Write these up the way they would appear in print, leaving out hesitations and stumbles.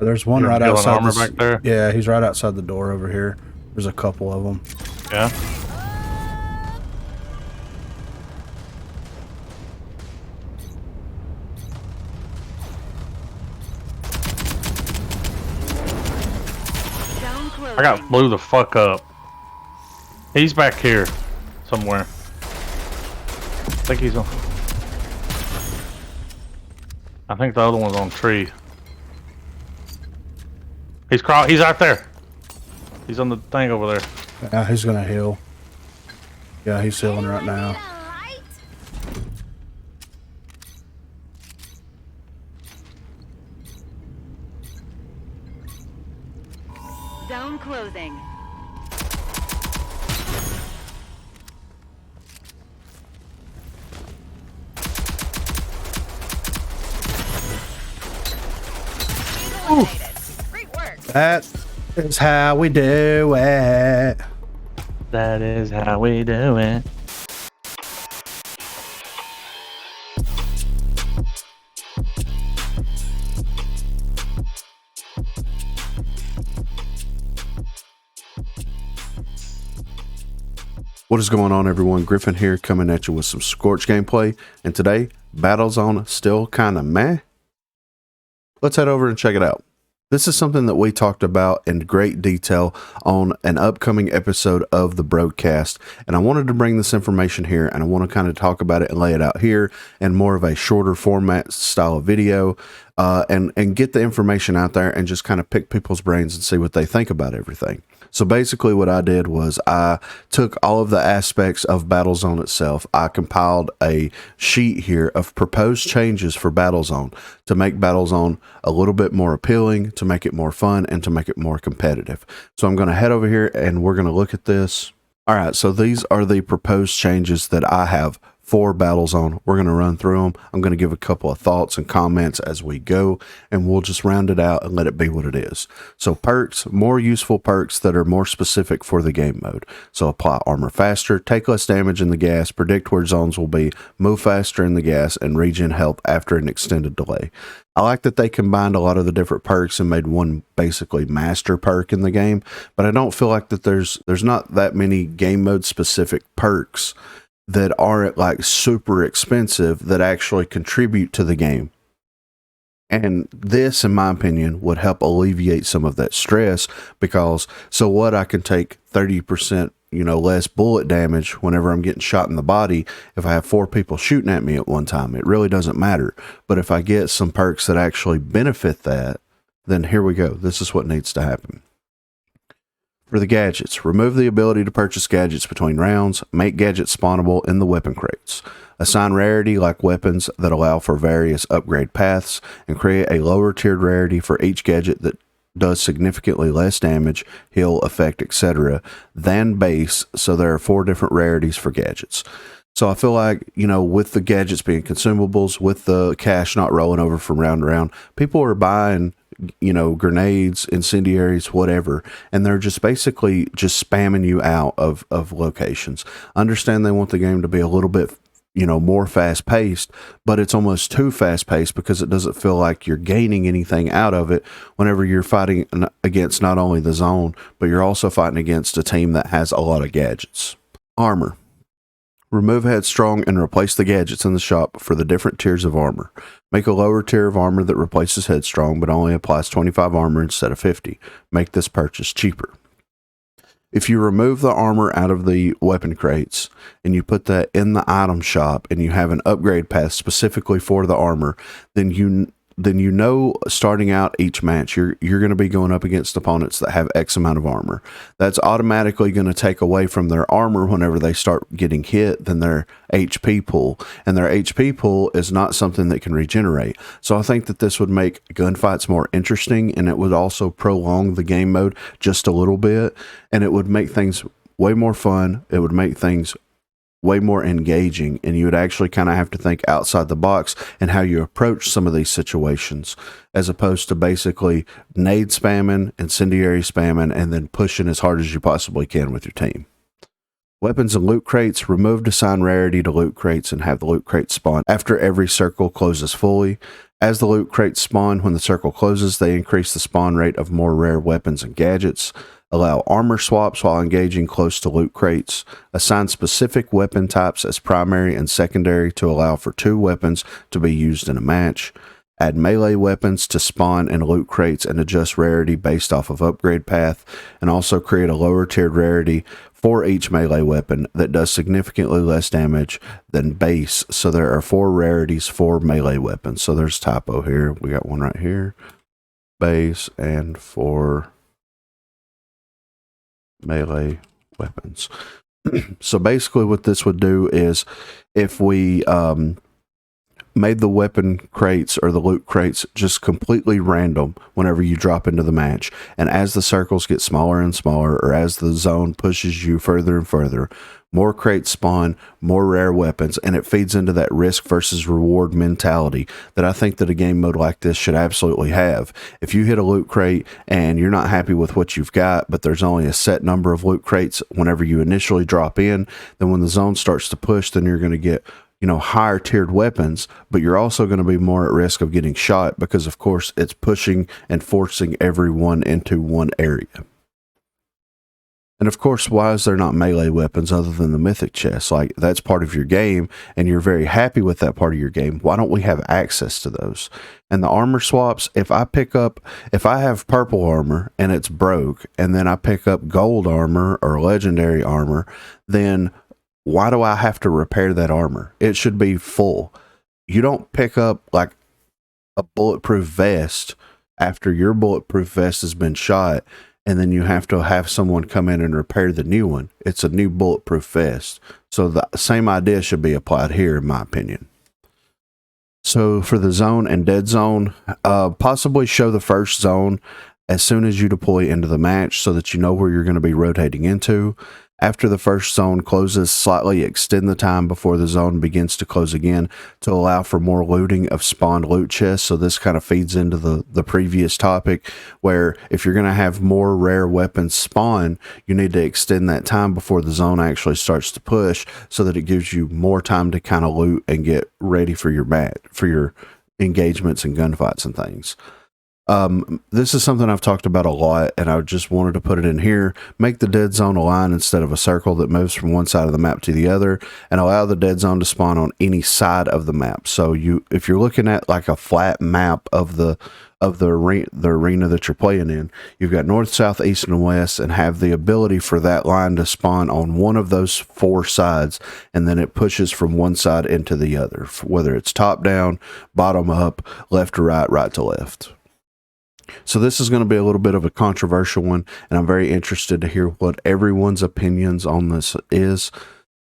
There's one right Killing outside armor this. back there? Yeah, he's right outside the door over here. There's a couple of them. Yeah. I got blew the fuck up. He's back here somewhere. I think he's on. I think the other one's on tree. He's out there. He's on the thing over there. Yeah, he's gonna heal. Yeah, he's healing right now. Zone closing. Ooh. Great work. That is how we do it. That is how we do it. What is going on, everyone? Griffin here, coming at you with some Scorch gameplay, and today, Battlezone still kinda meh? Let's head over and check it out. This is something that we talked about in great detail on an upcoming episode of the broadcast, and I wanted to bring this information here, and I want to kind of talk about it and lay it out here in more of a shorter format style of video, and get the information out there and just kind of pick people's brains and see what they think about everything. So basically what I did was I took all of the aspects of Battlezone itself. I compiled a sheet here of proposed changes for Battlezone to make Battlezone a little bit more appealing, to make it more fun, and to make it more competitive. So I'm going to head over here and we're going to look at this. All right, so these are the proposed changes that I have for Battlezone. We're going to run through them. I'm going to give a couple of thoughts and comments as we go, and we'll just round it out and let it be what it is. So perks, more useful perks that are more specific for the game mode. So apply armor faster, take less damage in the gas, predict where zones will be, move faster in the gas, and regen health after an extended delay. I like that they combined a lot of the different perks and made one basically master perk in the game, but I don't feel like that there's not that many game mode specific perks that aren't like super expensive that actually contribute to the game. And this, in my opinion, would help alleviate some of that stress, because so what, I can take 30% less bullet damage whenever I'm getting shot in the body if I have 4 people shooting at me at one time. It really doesn't matter. But if I get some perks that actually benefit that, then here we go. This is what needs to happen. For the gadgets, remove the ability to purchase gadgets between rounds, make gadgets spawnable in the weapon crates. Assign rarity like weapons that allow for various upgrade paths, and create a lower tiered rarity for each gadget that does significantly less damage, heal, effect, etc. than base, so there are 4 different rarities for gadgets. So I feel like, with the gadgets being consumables, with the cash not rolling over from round to round, people are buying grenades, incendiaries, whatever, and they're just basically just spamming you out of locations. Understand they want the game to be a little bit more fast paced, but it's almost too fast paced because it doesn't feel like you're gaining anything out of it whenever you're fighting against not only the zone, but you're also fighting against a team that has a lot of gadgets. Armor. Remove Headstrong and replace the gadgets in the shop for the different tiers of armor. Make a lower tier of armor that replaces Headstrong but only applies 25 armor instead of 50. Make this purchase cheaper. If you remove the armor out of the weapon crates and you put that in the item shop and you have an upgrade path specifically for the armor, then starting out each match, you're going to be going up against opponents that have X amount of armor. That's automatically going to take away from their armor whenever they start getting hit than their HP pool. And their HP pool is not something that can regenerate. So I think that this would make gunfights more interesting, and it would also prolong the game mode just a little bit, and it would make things way more fun. It would make things way more engaging, and you would actually kind of have to think outside the box and how you approach some of these situations, as opposed to basically nade spamming, incendiary spamming, and then pushing as hard as you possibly can with your team. Weapons and loot crates. Remove assign rarity to loot crates and have the loot crates spawn after every circle closes fully. As the loot crates spawn when the circle closes, they increase the spawn rate of more rare weapons and gadgets. Allow armor swaps while engaging close to loot crates. Assign specific weapon types as primary and secondary to allow for 2 weapons to be used in a match. Add melee weapons to spawn in loot crates and adjust rarity based off of upgrade path, and also create a lower tiered rarity for each melee weapon that does significantly less damage than base. So there are 4 rarities for melee weapons. So there's typo here. We got one right here. Base and 4 melee weapons. So basically what this would do is if we made the weapon crates or the loot crates just completely random whenever you drop into the match, and as the circles get smaller and smaller, or as the zone pushes you further and further, more crates spawn, more rare weapons, and it feeds into that risk versus reward mentality that I think that a game mode like this should absolutely have. If you hit a loot crate and you're not happy with what you've got, but there's only a set number of loot crates whenever you initially drop in, then when the zone starts to push, then you're going to get, you know, higher tiered weapons, but you're also going to be more at risk of getting shot because, of course, it's pushing and forcing everyone into one area. And of course, why is there not melee weapons other than the mythic chest? Like, that's part of your game and you're very happy with that part of your game. Why don't we have access to those? And the armor swaps, if I have purple armor and it's broke, and then I pick up gold armor or legendary armor, then why do I have to repair that armor? It should be full. You don't pick up like a bulletproof vest after your bulletproof vest has been shot, and then you have to have someone come in and repair the new one. It's a new bulletproof vest. So the same idea should be applied here, in my opinion. So for the zone and dead zone, possibly show the first zone as soon as you deploy into the match so that you know where you're going to be rotating into. After the first zone closes, slightly extend the time before the zone begins to close again to allow for more looting of spawned loot chests. So this kind of feeds into the previous topic, where if you're going to have more rare weapons spawn, you need to extend that time before the zone actually starts to push so that it gives you more time to kind of loot and get ready for your engagements and gunfights and things. This is something I've talked about a lot, and I just wanted to put it in here. Make the dead zone a line instead of a circle that moves from one side of the map to the other, and allow the dead zone to spawn on any side of the map. So if you're looking at like a flat map of the arena that you're playing in, you've got north, south, east, and west, and have the ability for that line to spawn on one of those 4 sides, and then it pushes from one side into the other, whether it's top down, bottom up, left to right, right to left. So this is going to be a little bit of a controversial one, and I'm very interested to hear what everyone's opinions on this is.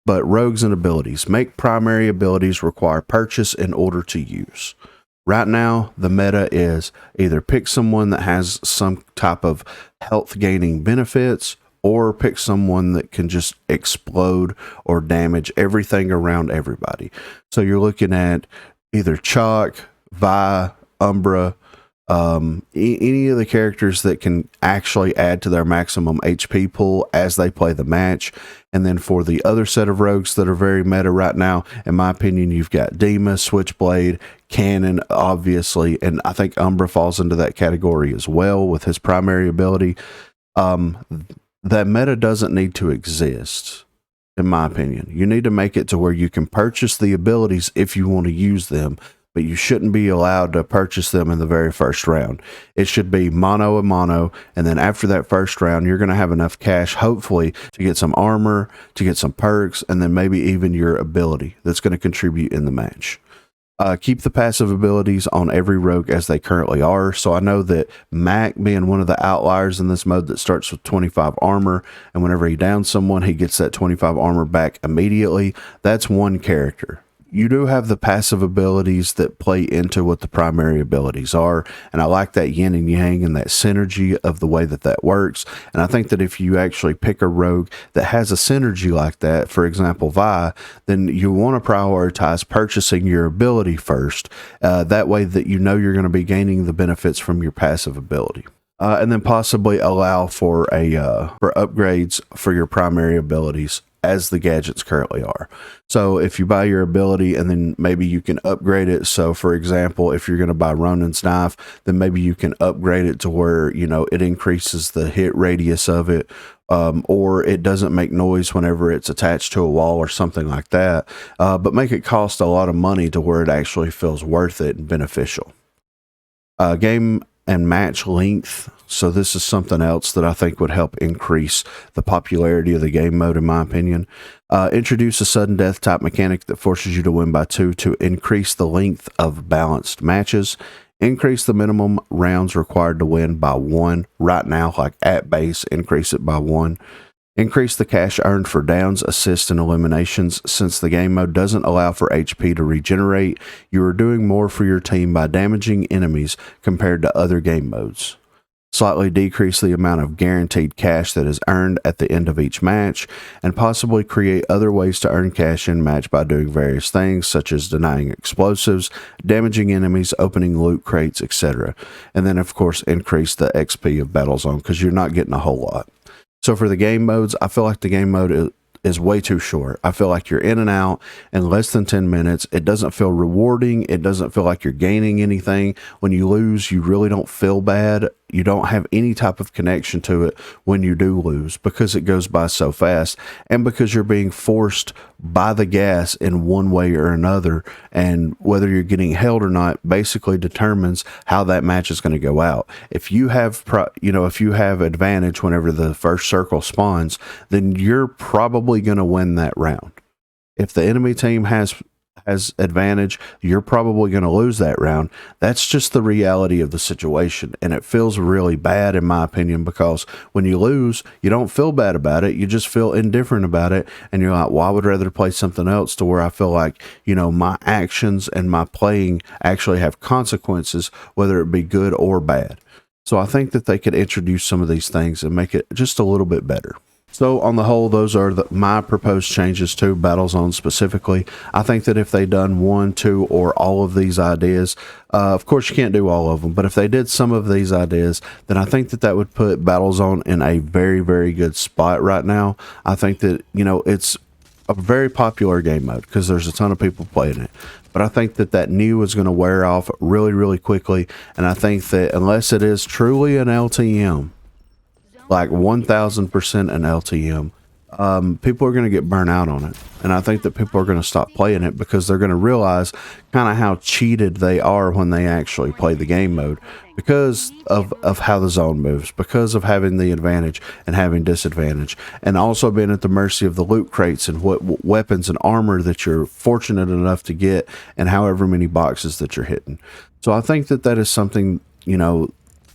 But rogues and abilities. Make primary abilities require purchase in order to use. Right now, the meta is either pick someone that has some type of health gaining benefits, or pick someone that can just explode or damage everything around everybody. So you're looking at either Chalk, Vi, Umbra, any of the characters that can actually add to their maximum HP pool as they play the match. And then for the other set of rogues that are very meta right now, in my opinion, you've got Dima, Switchblade, Cannon, obviously, and I think Umbra falls into that category as well with his primary ability. That meta doesn't need to exist, in my opinion. You need to make it to where you can purchase the abilities if you want to use them, but you shouldn't be allowed to purchase them in the very first round. It should be mono a mono, and then after that first round, you're going to have enough cash, hopefully, to get some armor, to get some perks, and then maybe even your ability that's going to contribute in the match. Keep the passive abilities on every rogue as they currently are. So I know that Mac, being one of the outliers in this mode that starts with 25 armor, and whenever he downs someone, he gets that 25 armor back immediately. That's one character. You do have the passive abilities that play into what the primary abilities are, and I like that yin and yang and that synergy of the way that works. And I think that if you actually pick a rogue that has a synergy like that, for example Vi, then you want to prioritize purchasing your ability first, that way that you know you're going to be gaining the benefits from your passive ability. And then possibly allow for for upgrades for your primary abilities as the gadgets currently are. So if you buy your ability and then maybe you can upgrade it. So for example, if you're going to buy Ronin's knife, then maybe you can upgrade it to where, you know, it increases the hit radius of it, or it doesn't make noise whenever it's attached to a wall or something like that, but make it cost a lot of money to where it actually feels worth it and beneficial. Game and match length. So this is something else that I think would help increase the popularity of the game mode, in my opinion. Introduce a sudden death type mechanic that forces you to win by 2 to increase the length of balanced matches. Increase the minimum rounds required to win by 1. Right now, like at base, increase it by 1. Increase the cash earned for downs, assists, and eliminations. Since the game mode doesn't allow for HP to regenerate, you are doing more for your team by damaging enemies compared to other game modes. Slightly decrease the amount of guaranteed cash that is earned at the end of each match, and possibly create other ways to earn cash in match by doing various things such as denying explosives, damaging enemies, opening loot crates, etc. And then of course increase the XP of Battlezone because you're not getting a whole lot. So for the game modes, I feel like the game mode is way too short. I feel like you're in and out in less than 10 minutes. It doesn't feel rewarding. It doesn't feel like you're gaining anything. When you lose, you really don't feel bad. You don't have any type of connection to it when you do lose because it goes by so fast and because you're being forced by the gas in one way or another. And whether you're getting held or not basically determines how that match is going to go out. If you have, if you have advantage whenever the first circle spawns, then you're probably going to win that round. If the enemy team has advantage, you're probably going to lose that round. That's just the reality of the situation, and it feels really bad in my opinion because when you lose, you don't feel bad about it, you just feel indifferent about it, and you're like, well, I would rather play something else to where I feel like, you know, my actions and my playing actually have consequences, whether it be good or bad. So I think that they could introduce some of these things and make it just a little bit better. So on the whole, those are my proposed changes to Battlezone specifically. I think that if they done 1, 2, or all of these ideas, of course you can't do all of them, but if they did some of these ideas, then I think that would put Battlezone in a very, very good spot right now. I think that, you know, it's a very popular game mode because there's a ton of people playing it. But I think that new is going to wear off really, really quickly. And I think that unless it is truly an LTM, like 1000% an LTM, people are going to get burnt out on it. And I think that people are going to stop playing it because they're going to realize kind of how cheated they are when they actually play the game mode because of how the zone moves, because of having the advantage and having disadvantage, and also being at the mercy of the loot crates and what weapons and armor that you're fortunate enough to get and however many boxes that you're hitting. So I think that is something, you know,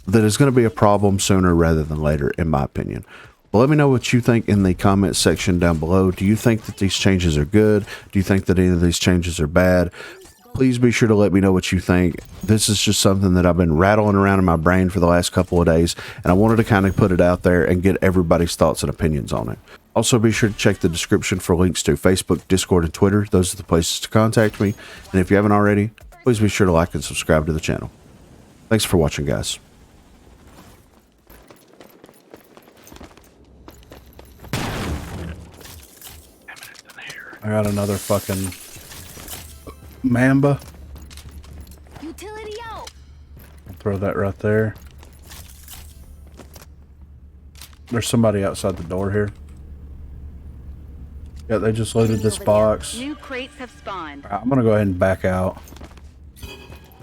that is going to be a problem sooner rather than later, in my opinion. But let me know what you think in the comment section down below. Do you think that these changes are good? Do you think that any of these changes are bad? Please be sure to let me know what you think. This is just something that I've been rattling around in my brain for the last couple of days, and I wanted to kind of put it out there and get everybody's thoughts and opinions on it. Also, be sure to check the description for links to Facebook, Discord, and Twitter. Those are the places to contact me. And if you haven't already, please be sure to like and subscribe to the channel. Thanks for watching, guys. I got another fucking Mamba. Utility out. I'll throw that right there. There's somebody outside the door here. Yeah, they just loaded this box. New crates have spawned. I'm gonna go ahead and back out.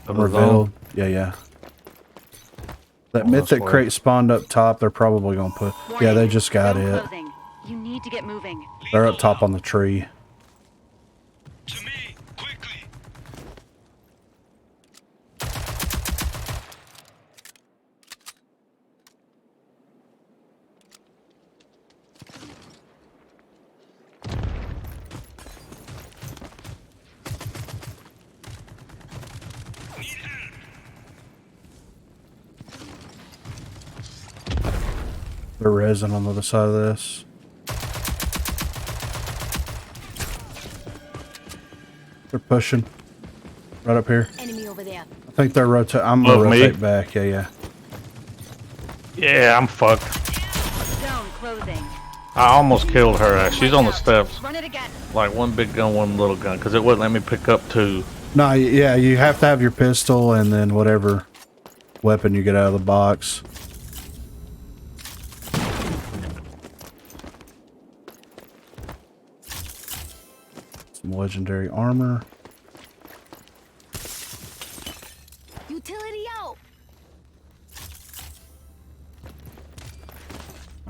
Revealed. Yeah. That mythic crate spawned up top. They're probably gonna put. Yeah, they just got it. You need to get moving. They're up top on the tree. To me, quickly. They're resin on the other side of this. They're pushing right up here. Enemy over there. I think they're rotate. I'm gonna rotate back. Yeah. Yeah, I'm fucked. Zone closing. I almost killed her ass. She's on the steps. Run it again. Like one big gun, one little gun, because it wouldn't let me pick up two. No, yeah, you have to have your pistol and then whatever weapon you get out of the box. Some legendary armor. Utility out.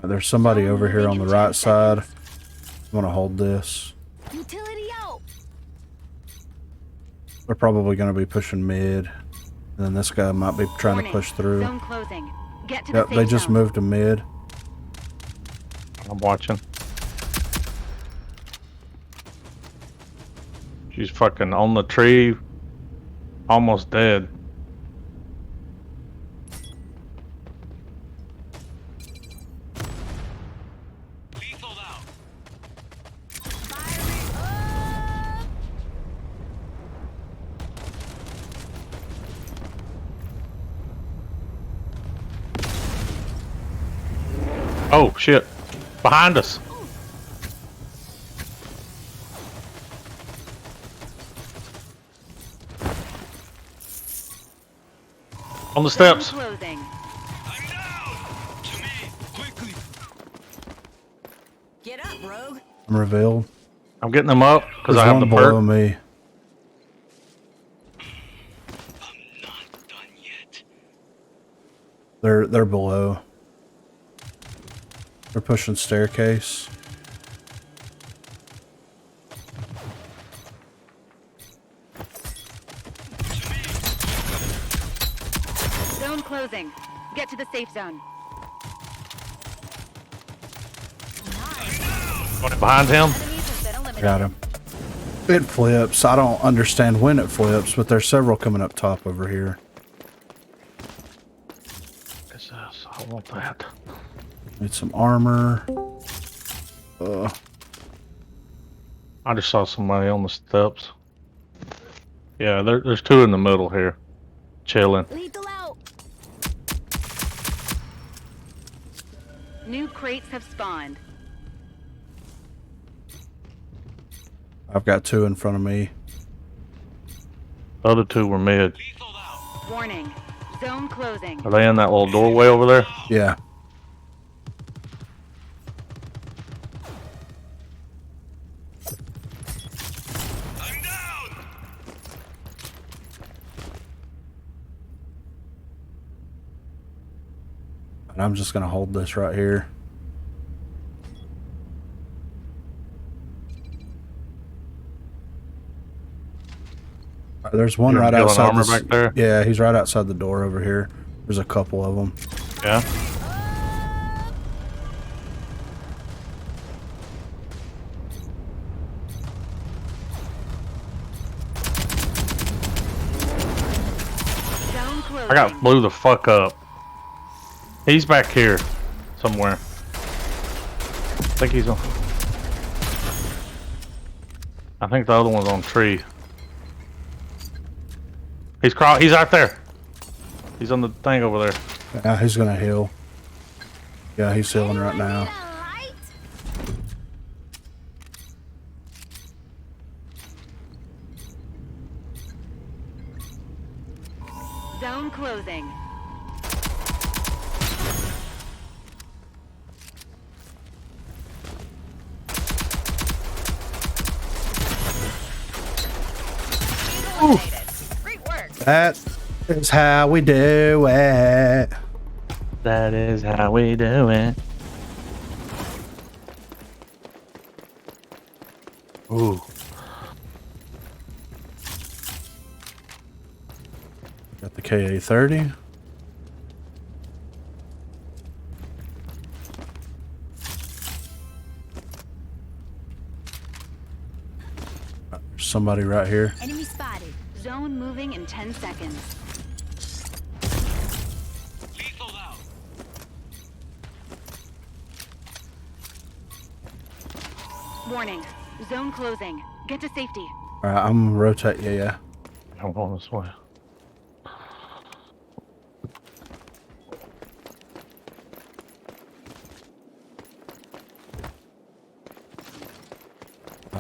There's somebody over here on the right side. I'm gonna hold this. Utility out. They're probably gonna be pushing mid. And then this guy might be trying to push through. Zone closing. Get to Yep, the they safe just zone. moved to mid. I'm watching. She's fucking on the tree, almost dead. Lethal out. Oh shit! Behind us. On the Zone steps. closing. I'm down. To me, quickly. Get up, rogue. I'm revealed. I'm getting them up because There's I have one the below perk. me. I'm not done yet. They're below. They're pushing staircase. Zone closing. Get to the safe zone. Behind him. Enemies have been eliminated. Got him. It flips. I don't understand when it flips, but there's several coming up top over here. What's this? I want that. Need some armor. I just saw somebody on the steps. Yeah, there's two in the middle here, chilling. Lethal out. New crates have spawned. I've got two in front of me. The other two were mid. Lethal out. Warning. Zone closing. Are they in that little doorway over there? Yeah. I'm down. And I'm just gonna hold this right here. There's one You're right feeling outside armor this, back there? Yeah, he's right outside the door over here. There's a couple of them. Yeah. Zone closing. I got blew the fuck up. He's back here somewhere. I think he's on. I think the other one's on tree. He's out there. He's on the thing over there. Yeah, he's gonna heal. Yeah, he's healing right now. Zone closing. Great work. That is how we do it. That is how we do it. Ooh. Got the KA-30. There's somebody right here. Enemy spotted. Zone moving in 10 seconds. Lethal out. Warning. Zone closing. Get to safety. All right, I'm rotate. Yeah. I'm going this way.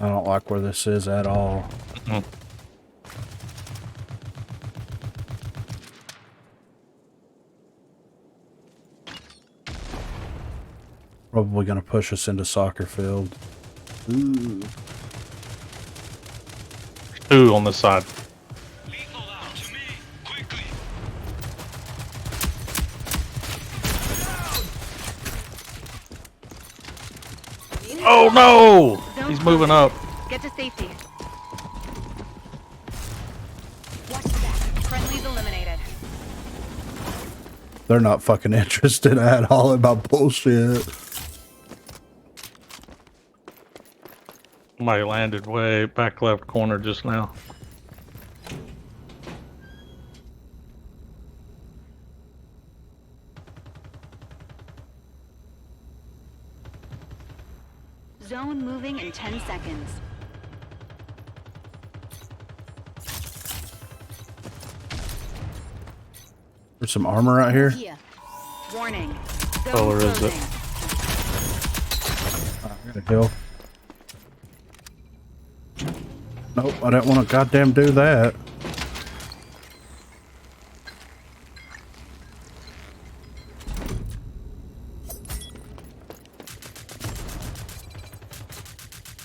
I don't like where this is at all. Mm. Probably gonna push us into soccer field. Ooh. Two on the side. Lethal out to me, quickly. Oh no! He's moving up. Get to safety. Watch that. Friendly's eliminated. They're not fucking interested at all in my bullshit. Somebody landed way back left corner just now. Zone moving in 10 seconds. There's some armor out here. Here. Warning. Zone Oh, where is it? closing. I gotta heal. Nope, I didn't want to goddamn do that.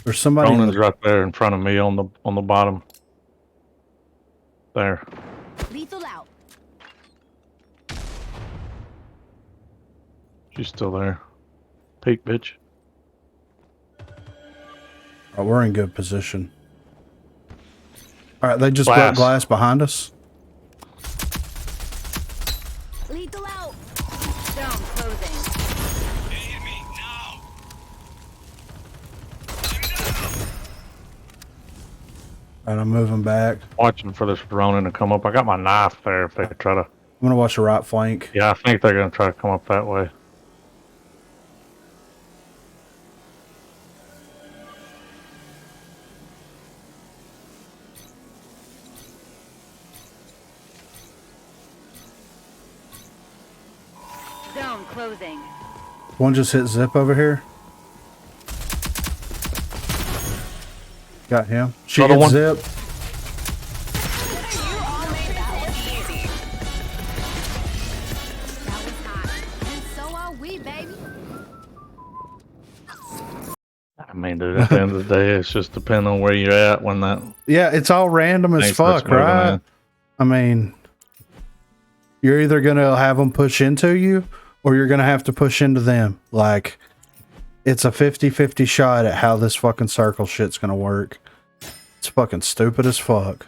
There's somebody in Ronan's the, right there in front of me on the bottom. There. Lethal out. She's still there. Peek, bitch. oh, we're in good position. All right, they just broke glass behind us. Lethal out. Zone closing. They hit me now. And I'm moving back. Watching for this Ronin to come up. I got my knife there if they try to. I'm gonna watch the right flank. Yeah, I think they're gonna try to come up that way. Zone closing. One just hit zip over here. Got him. She Another hit one. zip. You all made that look easy. That was hot. And so are we, baby. I mean, dude, at the end of the day, it's just depending on where you're at when that Yeah, it's all random as thing starts fuck, moving right? in. I mean, you're either gonna have them push into you or you're gonna have to push into them. Like, it's a 50-50 shot at how this fucking circle shit's gonna work. It's fucking stupid as fuck.